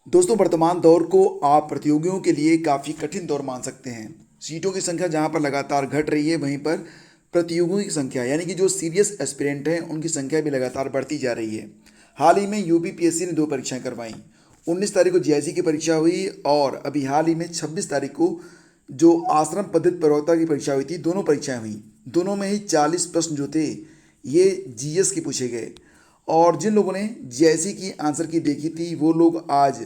दोस्तों, वर्तमान दौर को आप प्रतियोगियों के लिए काफ़ी कठिन दौर मान सकते हैं। सीटों की संख्या जहां पर लगातार घट रही है, वहीं पर प्रतियोगियों की संख्या यानी कि जो सीरियस एस्पिरेंट हैं उनकी संख्या भी लगातार बढ़ती जा रही है। हाल ही में यूपीपीएससी ने 2 परीक्षाएं करवाई। 19 तारीख को जीआईसी की परीक्षा हुई और अभी हाल ही में 26 तारीख को जो आश्रम पद्धति प्रवक्ता की परीक्षा हुई थी, दोनों परीक्षाएं हुई। दोनों में ही 40 प्रश्न जो थे ये जीएस के पूछे गए। और जिन लोगों ने जीआईसी की आंसर की देखी थी, वो लोग आज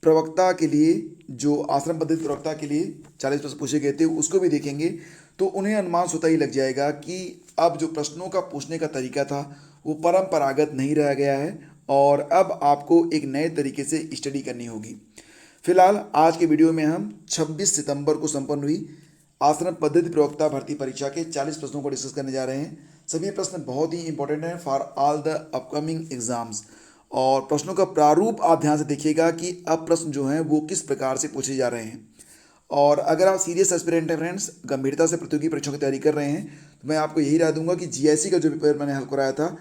प्रवक्ता के लिए, जो आश्रम पद्धति प्रवक्ता के लिए 40 प्रश्न पूछे गए थे, उसको भी देखेंगे तो उन्हें अनुमान स्वतः ही लग जाएगा कि अब जो प्रश्नों का पूछने का तरीका था वो परंपरागत नहीं रह गया है और अब आपको एक नए तरीके से स्टडी करनी होगी। फिलहाल आज के वीडियो में हम 26 सितंबर को संपन्न हुई आश्रम पद्धति प्रवक्ता भर्ती परीक्षा के 40 प्रश्नों को डिस्कस करने जा रहे हैं। सभी प्रश्न बहुत ही इंपॉर्टेंट हैं for all the upcoming exams. और प्रश्नों का प्रारूप आप ध्यान से देखिएगा कि अब प्रश्न जो हैं वो किस प्रकार से पूछे जा रहे हैं। और अगर आप सीरियस एस्पिरेंट हैं फ्रेंड्स, गंभीरता से प्रतियोगी परीक्षाओं की तैयारी कर रहे हैं, तो मैं आपको यही राय दूंगा कि जीआईसी का जो पेपर मैंने हल कराया था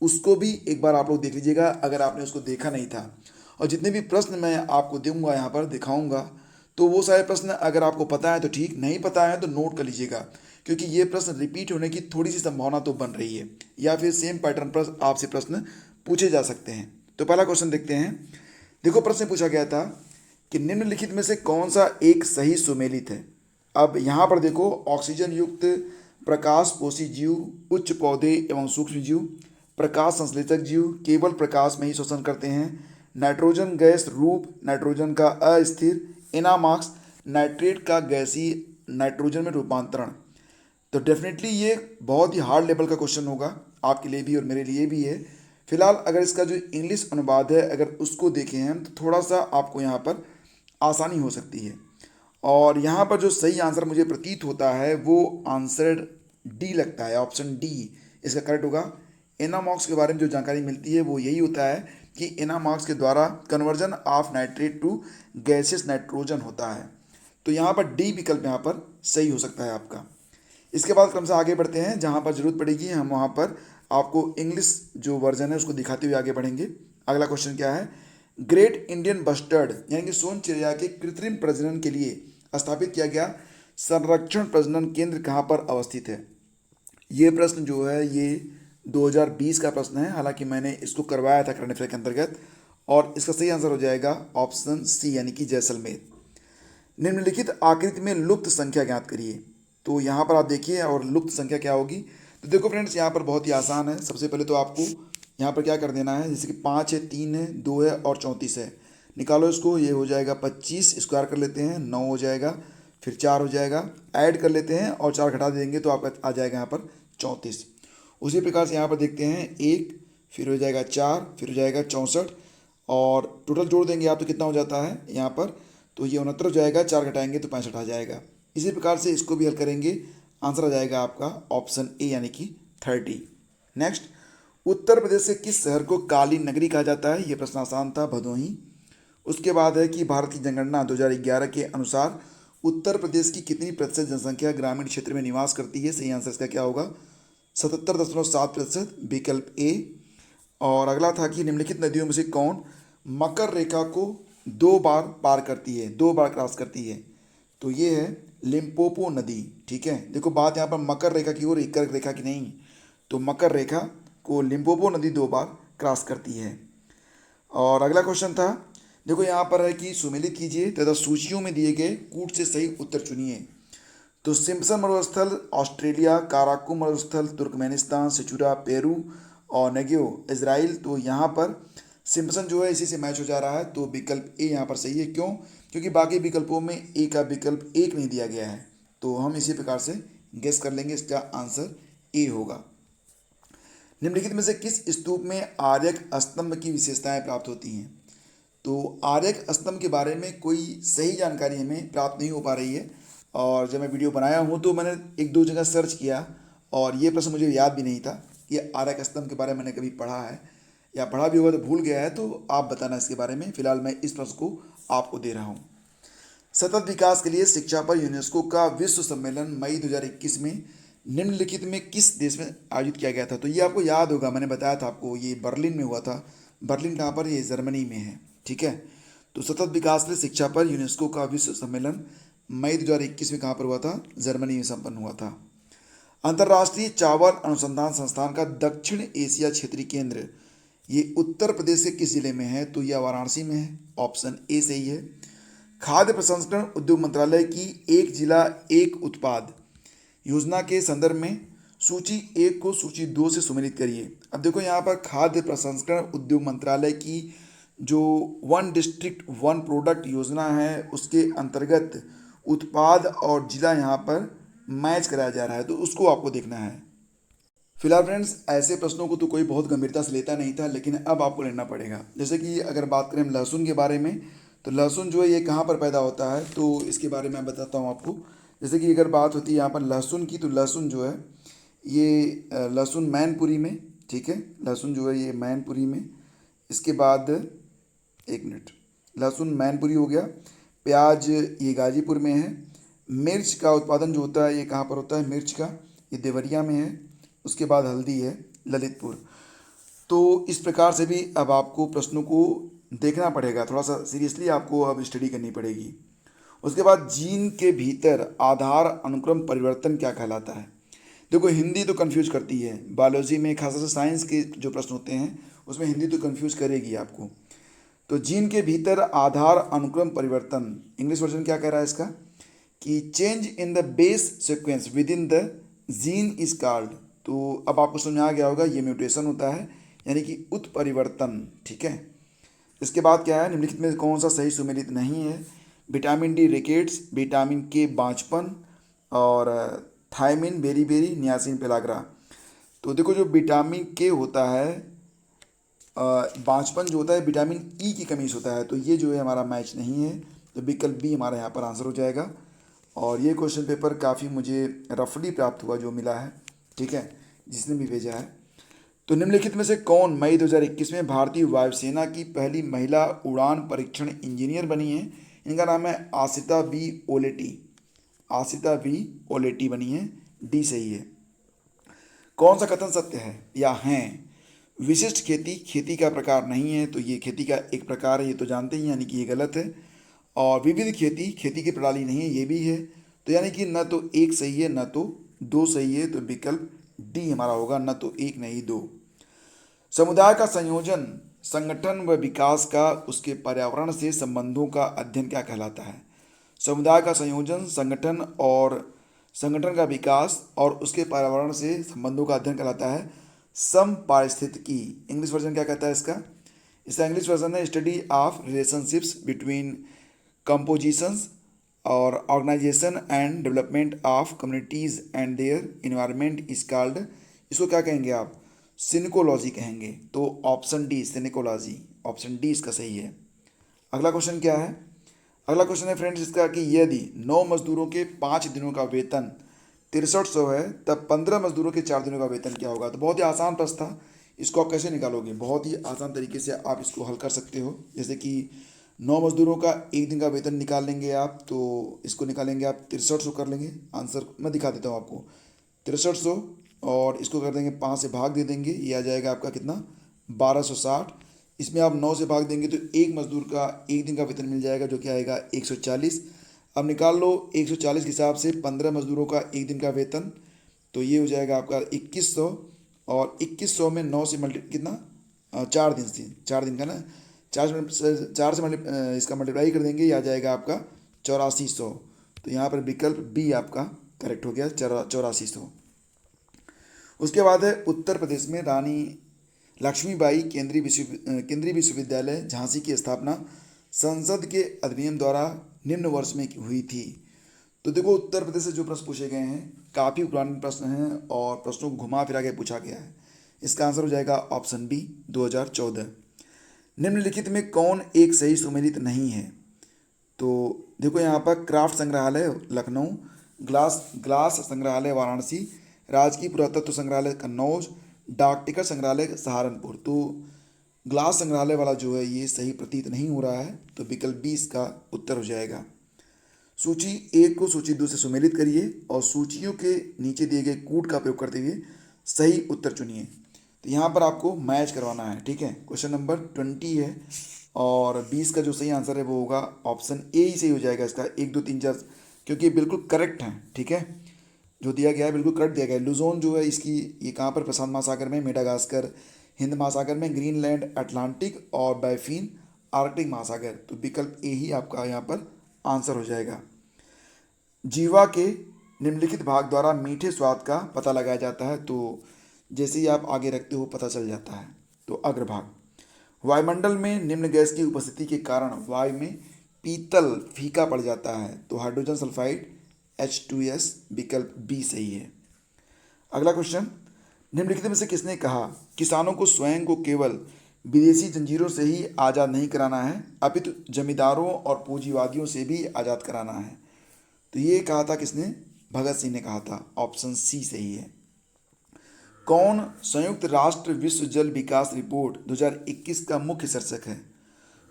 उसको भी एक बार आप लोग देख लीजिएगा, अगर आपने उसको देखा नहीं था। और जितने भी प्रश्न मैं आपको दूंगा, यहाँ पर दिखाऊंगा, तो वो सारे प्रश्न अगर आपको पता है तो ठीक, नहीं पता है तो नोट कर लीजिएगा, क्योंकि ये प्रश्न रिपीट होने की थोड़ी सी संभावना तो बन रही है, या फिर सेम पैटर्न पर आपसे प्रश्न पूछे जा सकते हैं। तो पहला क्वेश्चन देखते हैं। देखो, प्रश्न पूछा गया था कि निम्नलिखित में से कौन सा एक सही सुमेलित है। अब यहाँ पर देखो, ऑक्सीजन युक्त प्रकाश पोषी जीव, उच्च पौधे एवं सूक्ष्म जीव, प्रकाश संश्लेषक जीव केवल प्रकाश में ही श्वसन करते हैं, नाइट्रोजन गैस रूप नाइट्रोजन का अस्थिर, एनामॉक्स नाइट्रेट का गैसीय नाइट्रोजन में रूपांतरण। तो डेफिनेटली ये बहुत ही हार्ड लेवल का क्वेश्चन होगा आपके लिए भी और मेरे लिए भी है। फिलहाल अगर इसका जो इंग्लिश अनुवाद है अगर उसको देखें हम, तो थोड़ा सा आपको यहाँ पर आसानी हो सकती है। और यहाँ पर जो सही आंसर मुझे प्रतीत होता है वो आंसर डी लगता है, ऑप्शन डी इसका करेक्ट होगा। एनामॉक्स के बारे में जो जानकारी मिलती है वो यही होता है कि एनामॉक्स के द्वारा conversion of nitrate to gases nitrogen होता है। तो यहाँ पर डी विकल्प यहाँ पर सही हो सकता है आपका। इसके बाद क्रम से आगे बढ़ते हैं, जहाँ पर जरूरत पड़ेगी हम वहाँ पर आपको इंग्लिश जो वर्जन है उसको दिखाते हुए आगे बढ़ेंगे। अगला क्वेश्चन क्या है, ग्रेट इंडियन बस्टर्ड यानी कि सोन चिड़िया के कृत्रिम प्रजनन के लिए स्थापित किया गया संरक्षण प्रजनन केंद्र कहाँ पर अवस्थित है। ये प्रश्न जो है ये 2020 का प्रश्न है, हालांकि मैंने इसको करवाया था करंट अफेयर के अंतर्गत, और इसका सही आंसर हो जाएगा ऑप्शन सी यानी कि जैसलमेर। निम्नलिखित आकृति में लुप्त संख्या ज्ञात करिए। तो यहाँ पर आप देखिए और लुप्त संख्या क्या होगी। तो देखो फ्रेंड्स, यहाँ पर बहुत ही आसान है। सबसे पहले तो आपको यहाँ पर क्या कर देना है, जैसे कि 5 है, 3 है, 2 है और 34 है, निकालो इसको। ये हो जाएगा 25, स्क्वायर कर लेते हैं 9 हो जाएगा, फिर 4 हो जाएगा, ऐड कर लेते हैं और 4 घटा देंगे तो आपका आ जाएगा यहाँ पर 34। उसी प्रकार से यहाँ पर देखते हैं 1, फिर हो जाएगा 4, फिर हो जाएगा 64, और टोटल जोड़ देंगे आप तो कितना हो जाता है यहाँ पर, तो ये 69 हो जाएगा, 4 घटाएंगे तो 65 आ जाएगा। इसी प्रकार से इसको भी हल करेंगे, आंसर आ जाएगा आपका ऑप्शन ए यानी कि 30। नेक्स्ट, उत्तर प्रदेश से किस शहर को काली नगरी कहा जाता है। ये प्रश्न आसान था, भदोही। उसके बाद है कि भारत की जनगणना 2011 के अनुसार उत्तर प्रदेश की कितनी प्रतिशत जनसंख्या ग्रामीण क्षेत्र में निवास करती है। सही आंसर इसका क्या होगा, 77.7%, विकल्प ए। और अगला था कि निम्नलिखित नदियों में से कौन मकर रेखा को 2 बार पार करती है, 2 बार क्रॉस करती है। तो ये है लिम्पोपो नदी। ठीक है, देखो बात यहाँ पर मकर रेखा की और कर्क रेखा की नहीं, तो मकर रेखा को लिम्पोपो नदी 2 बार क्रॉस करती है। और अगला क्वेश्चन था, देखो यहाँ पर है कि सुमेलित कीजिए तथा सूचियों में दिए गए कूट से सही उत्तर चुनिए। तो सिम्पसन मरुस्थल ऑस्ट्रेलिया, काराकू मरुस्थल तुर्कमेनिस्तान, सिचुरा पेरू और नेगियो इजराइल। तो यहाँ पर सिम्पसन जो है इसी से मैच हो जा रहा है, तो विकल्प ए यहाँ पर सही है। क्यों, क्योंकि बाकी विकल्पों में ए का विकल्प 1 नहीं दिया गया है, तो हम इसी प्रकार से गेस कर लेंगे, इसका आंसर ए होगा। निम्नलिखित में से किस स्तूप में आर्यक स्तंभ की विशेषताएं प्राप्त होती हैं। तो आर्यक स्तंभ के बारे में कोई सही जानकारी हमें प्राप्त नहीं हो पा रही है, और जब मैं वीडियो बनाया हूँ तो मैंने 1-2 जगह सर्च किया और ये प्रश्न मुझे याद भी नहीं था कि आर्यक स्तंभ के बारे में मैंने कभी पढ़ा है, या पढ़ा भी होगा तो भूल गया है, तो आप बताना इसके बारे में। फिलहाल मैं इस प्रश्न को आपको दे रहा हूँ। सतत विकास के लिए शिक्षा पर यूनेस्को का विश्व सम्मेलन मई 2021 में निम्नलिखित में किस देश में आयोजित किया गया था। तो ये आपको याद होगा, मैंने बताया था आपको, ये बर्लिन में हुआ था। बर्लिन कहाँ पर, ये जर्मनी में है। ठीक है, तो सतत विकास के लिए शिक्षा पर यूनेस्को का विश्व सम्मेलन मई 2021 में कहाँ पर हुआ था? जर्मनी में संपन्न हुआ था। अंतर्राष्ट्रीय चावल अनुसंधान संस्थान का दक्षिण एशिया क्षेत्रीय केंद्र ये उत्तर प्रदेश के किस जिले में है? तो यह वाराणसी में है। ऑप्शन ए सही है। खाद्य प्रसंस्करण उद्योग मंत्रालय की एक जिला एक उत्पाद योजना के संदर्भ में सूची 1 को सूची 2 से सुमेलित करिए। अब देखो यहाँ पर खाद्य प्रसंस्करण उद्योग मंत्रालय की जो वन डिस्ट्रिक्ट वन प्रोडक्ट योजना है उसके अंतर्गत उत्पाद और जिला यहाँ पर मैच कराया जा रहा है, तो उसको आपको देखना है। फिलहाल फ्रेंड्स ऐसे प्रश्नों को तो कोई बहुत गंभीरता से लेता नहीं था, लेकिन अब आपको लेना पड़ेगा। जैसे कि अगर बात करें लहसुन के बारे में, तो लहसुन जो है ये कहाँ पर पैदा होता है, तो इसके बारे में मैं बताता हूँ आपको। जैसे कि अगर बात होती है यहाँ पर लहसुन की, तो लहसुन जो है ये लहसुन मैनपुरी में, ठीक है, लहसुन जो है ये मैनपुरी में। इसके बाद एक मिनट, लहसुन मैनपुरी हो गया। प्याज ये गाजीपुर में है। मिर्च का उत्पादन जो होता है ये कहाँ पर होता है? मिर्च का ये देवरिया में है। उसके बाद हल्दी है ललितपुर। तो इस प्रकार से भी अब आपको प्रश्नों को देखना पड़ेगा, थोड़ा सा सीरियसली आपको अब स्टडी करनी पड़ेगी। उसके बाद जीन के भीतर आधार अनुक्रम परिवर्तन क्या कहलाता है? देखो हिंदी तो कंफ्यूज करती है, बायोलॉजी में खासतौर से साइंस के जो प्रश्न होते हैं उसमें हिंदी तो कंफ्यूज करेगी आपको। तो जीन के भीतर आधार अनुक्रम परिवर्तन, इंग्लिश वर्जन क्या कह रहा है इसका कि change in the base sequence with in the gene is called. तो अब आपको समझ में आ गया होगा ये म्यूटेशन होता है, यानी कि उत्परिवर्तन, ठीक है। इसके बाद क्या है? निम्नलिखित में कौन सा सही सुमेलित नहीं है? विटामिन डी रिकेट्स, विटामिन के बांझपन और thiamine beriberi, niacin pellagra. तो देखो जो विटामिन के होता है बांझपन जो होता है विटामिन ई की कमी से होता है, तो ये जो है हमारा मैच नहीं है, तो विकल्प बी हमारा यहाँ पर आंसर हो जाएगा। और ये क्वेश्चन पेपर काफ़ी मुझे रफली प्राप्त हुआ जो मिला है, ठीक है, जिसने भी भेजा है। तो निम्नलिखित में से कौन मई 2021 में भारतीय वायुसेना की पहली महिला उड़ान परीक्षण इंजीनियर बनी है? इनका नाम है आसिता बी ओलेटी। आसिता बी ओलेटी बनी है, डी सही है। कौन सा कथन सत्य है या हैं? विशिष्ट खेती खेती का प्रकार नहीं है, तो ये खेती का एक प्रकार है, ये तो जानते ही, यानी कि ये गलत है। और विविध खेती खेती की प्रणाली नहीं है, ये भी है। तो यानी कि न तो एक सही है न तो दो सही है, तो विकल्प डी हमारा होगा, न तो एक नहीं दो। समुदाय का संयोजन, संगठन व विकास का उसके पर्यावरण से संबंधों का अध्ययन क्या कहलाता है? समुदाय का संयोजन, संगठन और संगठन का विकास और उसके पर्यावरण से संबंधों का अध्ययन कहलाता है समपारिस्थितिकी। इंग्लिश वर्जन क्या कहता है इसका? इसका इंग्लिश वर्जन है study of relationships between compositions और organisation and development of communities and their environment is called, इसको क्या कहेंगे आप? सिनिकोलॉजी कहेंगे। तो option D synecology, option D इसका सही है। अगला क्वेश्चन क्या है? अगला क्वेश्चन है फ्रेंड्स इसका कि यदि 9 मजदूरों के 5 दिनों का वेतन 6300 है, तब 15 मजदूरों के 4 दिनों का वेतन क्या होगा? तो बहुत ही आसान प्रश्न था, इसको आप कैसे निकालोगे? बहुत ही आसान तरीके से आप इसको हल कर सकते हो। जैसे कि 9 मजदूरों का एक दिन का वेतन निकाल लेंगे आप, तो इसको निकालेंगे आप 6300 कर लेंगे। आंसर मैं दिखा देता हूँ आपको, 6300 और इसको कर देंगे 5 से भाग दे देंगे, ये आ जाएगा आपका कितना? 1260। इसमें आप 9 से भाग देंगे तो एक मजदूर का एक दिन का वेतन मिल जाएगा, जो कि आएगा 140। अब निकाल लो 140 के हिसाब से 15 मजदूरों का एक दिन का वेतन, तो ये हो जाएगा आपका 2100। और 2100 में 9 से कितना 4 दिन से 4 दिन का ना 4 से इसका मल्टीप्लाई कर देंगे, ये आ जाएगा आपका 8400। तो यहाँ पर विकल्प बी आपका करेक्ट हो गया, 8400। उसके बाद है उत्तर प्रदेश में रानी लक्ष्मीबाई केंद्रीय विश्वविद्यालय झांसी की स्थापना संसद के अधिनियम द्वारा निम्न वर्ष में हुई थी। तो देखो उत्तर प्रदेश से जो प्रश्न पूछे गए हैं काफ़ी पुराने प्रश्न हैं और प्रश्नों को घुमा फिरा के पूछा गया है। इसका आंसर हो जाएगा ऑप्शन बी 2014। निम्नलिखित में कौन एक सही सुमेलित नहीं है? तो देखो यहाँ पर क्राफ्ट संग्रहालय लखनऊ, ग्लास संग्रहालय वाराणसी, राजकीय पुरातत्व संग्रहालय कन्नौज, डाक टिकट संग्रहालय सहारनपुर। तो ग्लास संग्रहालय वाला जो है ये सही प्रतीत नहीं हो रहा है, तो विकल्प बी इसका उत्तर हो जाएगा। सूची 1 को सूची 2 से सुमेलित करिए और सूचियों के नीचे दिए गए कूट का प्रयोग करते हुए सही उत्तर चुनिए। तो यहाँ पर आपको मैच करवाना है, ठीक है। क्वेश्चन नंबर 20 है, और 20 का जो सही आंसर है वो होगा ऑप्शन ए ही सही हो जाएगा इसका, 1 2 3 4, क्योंकि ये बिल्कुल करेक्ट है। ठीक है, जो दिया गया है बिल्कुल करेक्ट दिया गया है। लुजोन जो है इसकी, ये कहाँ पर, प्रशांत महासागर में, मेडागास्कर हिंद महासागर में, ग्रीनलैंड अटलांटिक, और बायफीन आर्कटिक महासागर। तो विकल्प ए ही आपका यहाँ पर आंसर हो जाएगा। जीवा के निम्नलिखित भाग द्वारा मीठे स्वाद का पता लगाया जाता है। तो जैसे ही आप आगे रखते हो पता चल जाता है। तो अग्रभाग, वायुमंडल में निम्न गैस की उपस्थिति के कारण वायु में पीतल फीका पड़ जाता है। तो हाइड्रोजन सल्फाइड H2S, विकल्प बी सही है। अगला क्वेश्चन, निम्नलिखित में से किसने कहा किसानों को स्वयं को केवल विदेशी जंजीरों से ही आज़ाद नहीं कराना है, अपितु जमींदारों और पूंजीवादियों से भी आज़ाद कराना है। तो ये कहा था किसने? भगत सिंह ने कहा था। ऑप्शन सी सही है। कौन संयुक्त राष्ट्र विश्व जल विकास रिपोर्ट 2021 का मुख्य शीर्षक है?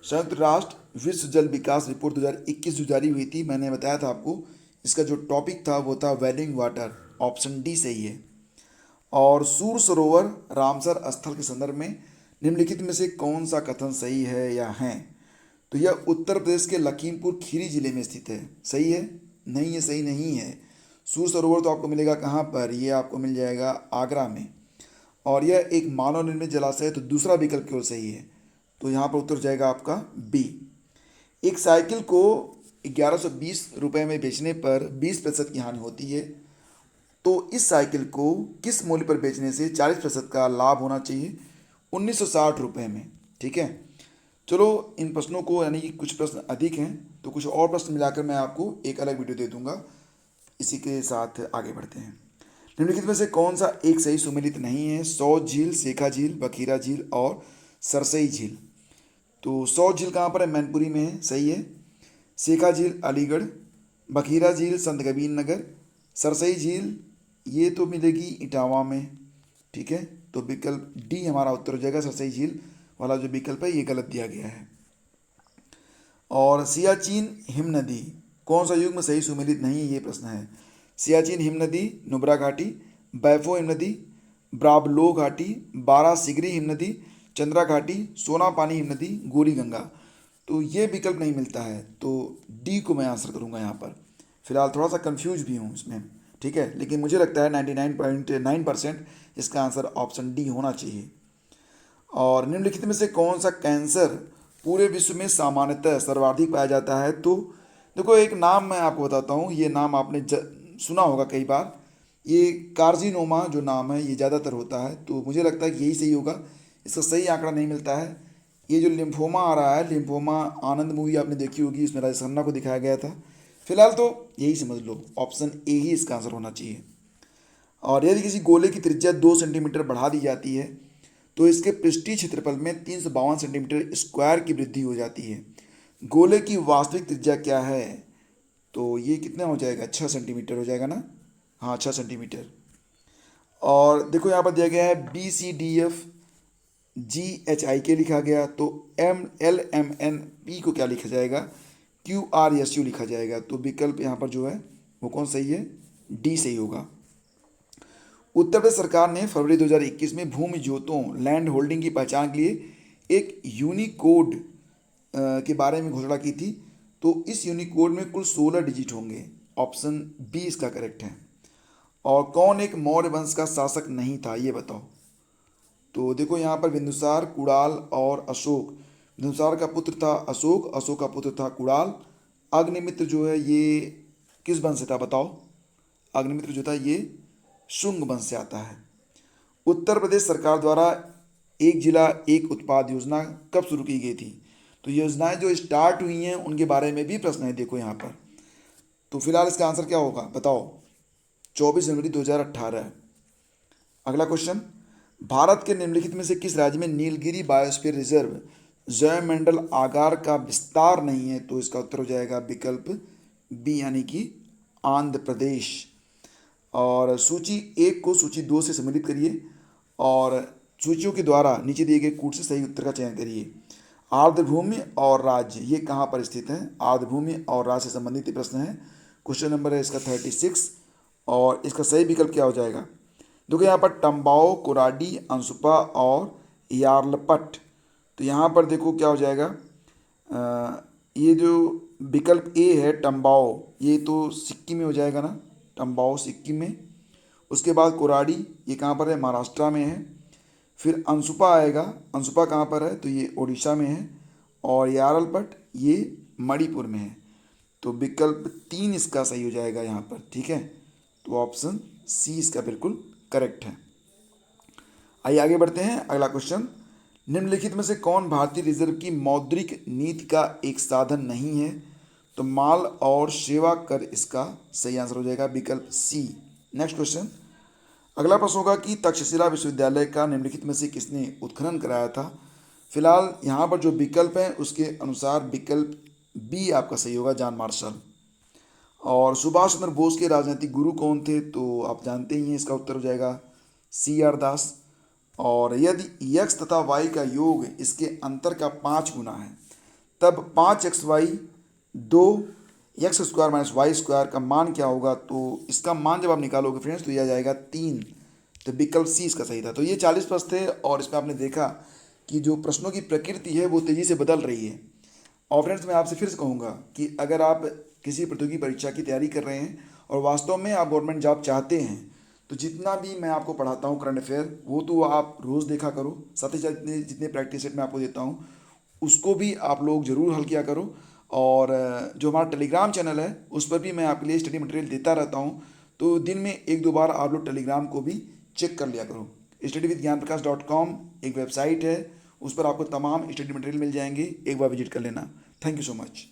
संयुक्त राष्ट्र विश्व जल विकास रिपोर्ट 2021 जो जारी हुई थी, मैंने बताया था आपको, इसका जो टॉपिक था वो था वेलिंग वाटर। ऑप्शन डी सही है। और सूर सरोवर रामसर स्थल के संदर्भ में निम्नलिखित में से कौन सा कथन सही है या है? तो यह उत्तर प्रदेश के लखीमपुर खीरी जिले में स्थित है। सही है? नहीं, ये सही नहीं है। सूर सरोवर तो आपको मिलेगा कहाँ पर? ये आपको मिल जाएगा आगरा में। और यह एक मानव निर्मित जलाशय है, तो दूसरा विकल्प केवल सही है। तो यहाँ पर उत्तर जाएगा आपका बी। एक साइकिल को 1120 रुपये में बेचने पर 20% की हानि होती है, तो इस साइकिल को किस मूल्य पर बेचने से 40% का लाभ होना चाहिए? 1960 रुपये में। ठीक है, चलो इन प्रश्नों को, यानी कि कुछ प्रश्न अधिक हैं तो कुछ और प्रश्न मिलाकर मैं आपको एक अलग वीडियो दे दूंगा। इसी के साथ आगे बढ़ते हैं। निम्नलिखित में से कौन सा एक सही सुमेलित नहीं है? सौत झील, शेखा झील, बखीरा झील और सरसई झील। तो सौत झील कहाँ पर है? मैनपुरी में है। सही है। शेखा झील अलीगढ़, बखीरा झील संत कबीर नगर, सरसई झील ये तो मिलेगी इटावा में। ठीक है, तो विकल्प डी हमारा उत्तर हो जाएगा। सरसई झील वाला जो विकल्प है ये गलत दिया गया है। और सियाचिन हिम नदी कौन सा युग में सही सुमेलित नहीं है? ये प्रश्न है। सियाचिन हिम नदी, नुब्रा घाटी, बैफो हिम नदी, ब्राबलो घाटी, बारह सिगरी हिम नदी, चंद्रा घाटी, सोना पानी हिम नदी, गोरी गंगा। तो ये विकल्प नहीं मिलता है, तो डी को मैं आंसर करूँगा यहाँ पर। फिलहाल थोड़ा सा कंफ्यूज भी हूँ इसमें। ठीक है, लेकिन मुझे लगता है 99.9% इसका आंसर ऑप्शन डी होना चाहिए। और निम्नलिखित में से कौन सा कैंसर पूरे विश्व में सामान्यतः सर्वाधिक पाया जाता है? तो देखो, एक नाम मैं आपको बताता हूँ, ये नाम आपने सुना होगा कई बार। ये कार्सिनोमा जो नाम है ये ज़्यादातर होता है, तो मुझे लगता है कि यही सही होगा। इसका सही आंकड़ा नहीं मिलता है। ये जो लिम्फोमा आ रहा है, लिम्फोमा आनंद मूवी आपने देखी होगी, इसमें राजेश खन्ना को दिखाया गया था। फिलहाल तो यही समझ लो, ऑप्शन ए ही इसका आंसर होना चाहिए। और यदि किसी गोले की त्रिज्या 2 सेंटीमीटर बढ़ा दी जाती है तो इसके पृष्ठीय क्षेत्रफल में 352 सेंटीमीटर स्क्वायर की वृद्धि हो जाती है। गोले की वास्तविक त्रिज्या क्या है? तो ये कितना हो जाएगा? 6 सेंटीमीटर हो जाएगा ना? हाँ, 6 सेंटीमीटर। और देखो यहाँ पर दिया गया है BCDFGHIK लिखा गया, तो MLMNP को क्या लिखा जाएगा? QRSU लिखा जाएगा। तो विकल्प यहाँ पर जो है वो कौन सही है? डी सही होगा। उत्तर प्रदेश सरकार ने फरवरी 2021 में भूमि जोतों लैंड होल्डिंग की पहचान के लिए एक यूनिकोड के बारे में घोषणा की थी। तो इस यूनिकोड में कुल 16 डिजिट होंगे। ऑप्शन बी इसका करेक्ट है। और कौन एक मौर्य वंश का शासक नहीं था? ये बताओ। तो देखो यहाँ पर बिंदुसार, कुणाल और अशोक। बिंदुसार का पुत्र था अशोक, अशोक का पुत्र था कुणाल। अग्निमित्र जो है ये किस वंश से था बताओ? अग्निमित्र जो था ये शुंग वंश से आता है। उत्तर प्रदेश सरकार द्वारा एक जिला एक उत्पाद योजना कब शुरू की गई थी? तो योजनाएं जो स्टार्ट हुई हैं उनके बारे में भी प्रश्न है, देखो यहाँ पर। तो फिलहाल इसका आंसर क्या होगा बताओ? 24 जनवरी 2018। अगला क्वेश्चन, भारत के निम्नलिखित में से किस राज्य में नीलगिरी बायोस्फीयर रिजर्व जैवमंडल आगार का विस्तार नहीं है? तो इसका उत्तर हो जाएगा विकल्प बी, यानी कि आंध्र प्रदेश। और सूची 1 को सूची 2 से सम्मिलित करिए और सूचियों के द्वारा नीचे दिए गए कूट से सही उत्तर का चयन करिए। आर्द्रभूमि और राज्य ये कहाँ पर स्थित है? आर्द्रभूमि और राज्य से संबंधित ये प्रश्न है। क्वेश्चन नंबर है इसका 36। और इसका सही विकल्प क्या हो जाएगा? देखो यहाँ पर टम्बाओ, कोराडी, अंसुपा और यार्लपट। तो यहाँ पर देखो क्या हो जाएगा? ये जो विकल्प ए है टम्बाओ, ये तो सिक्किम में हो जाएगा ना, टम्बाओ सिक्किम में। उसके बाद कोराडी, ये कहाँ पर है, महाराष्ट्र में है। फिर अंशुपा आएगा, अंशुपा कहाँ पर है, तो ये उड़ीसा में है। और यारलपट ये मणिपुर में है। तो विकल्प 3 इसका सही हो जाएगा यहाँ पर, ठीक है। तो ऑप्शन सी इसका बिल्कुल करेक्ट है। आइए आगे बढ़ते हैं, अगला क्वेश्चन। निम्नलिखित में से कौन भारतीय रिजर्व की मौद्रिक नीति का एक साधन नहीं है? तो माल और सेवा कर इसका सही आंसर हो जाएगा, विकल्प सी। नेक्स्ट क्वेश्चन, अगला प्रश्न होगा कि तक्षशिला विश्वविद्यालय का निम्नलिखित में से किसने उत्खनन कराया था? फिलहाल यहाँ पर जो विकल्प हैं उसके अनुसार विकल्प बी आपका सही होगा, जॉन मार्शल। और सुभाष चंद्र बोस के राजनीतिक गुरु कौन थे? तो आप जानते ही हैं, इसका उत्तर हो जाएगा सी आर दास। और यदि x तथा y का योग इसके अंतर का 5 गुना है, तब 5xy 2x² minus Y square का मान क्या होगा? तो इसका मान जब आप निकालोगे फ्रेंड्स तो यह जाएगा 3। तो विकल्प सी इसका सही था। तो ये 40 प्रश्न थे और इसमें आपने देखा कि जो प्रश्नों की प्रकृति है वो तेज़ी से बदल रही है। और फ्रेंड्स मैं आपसे फिर से कहूँगा कि अगर आप किसी प्रतियोगी परीक्षा की तैयारी कर रहे हैं और वास्तव में आप गवर्नमेंट जॉब चाहते हैं, तो जितना भी मैं आपको पढ़ाता हूँ करंट अफेयर वो तो आप रोज़ देखा करो, साथ ही साथ जितने जितने प्रैक्टिस सेट मैं आपको देता हूँ उसको भी आप लोग ज़रूर हल किया करो। और जो हमारा टेलीग्राम चैनल है उस पर भी मैं आपके लिए स्टडी मटेरियल देता रहता हूँ, तो दिन में 1-2 बार आप लोग टेलीग्राम को भी चेक कर लिया करो। studyvithgyanprakash.com एक वेबसाइट है, उस पर आपको तमाम स्टडी मटेरियल मिल जाएंगे, एक बार विजिट कर लेना। Thank you so much.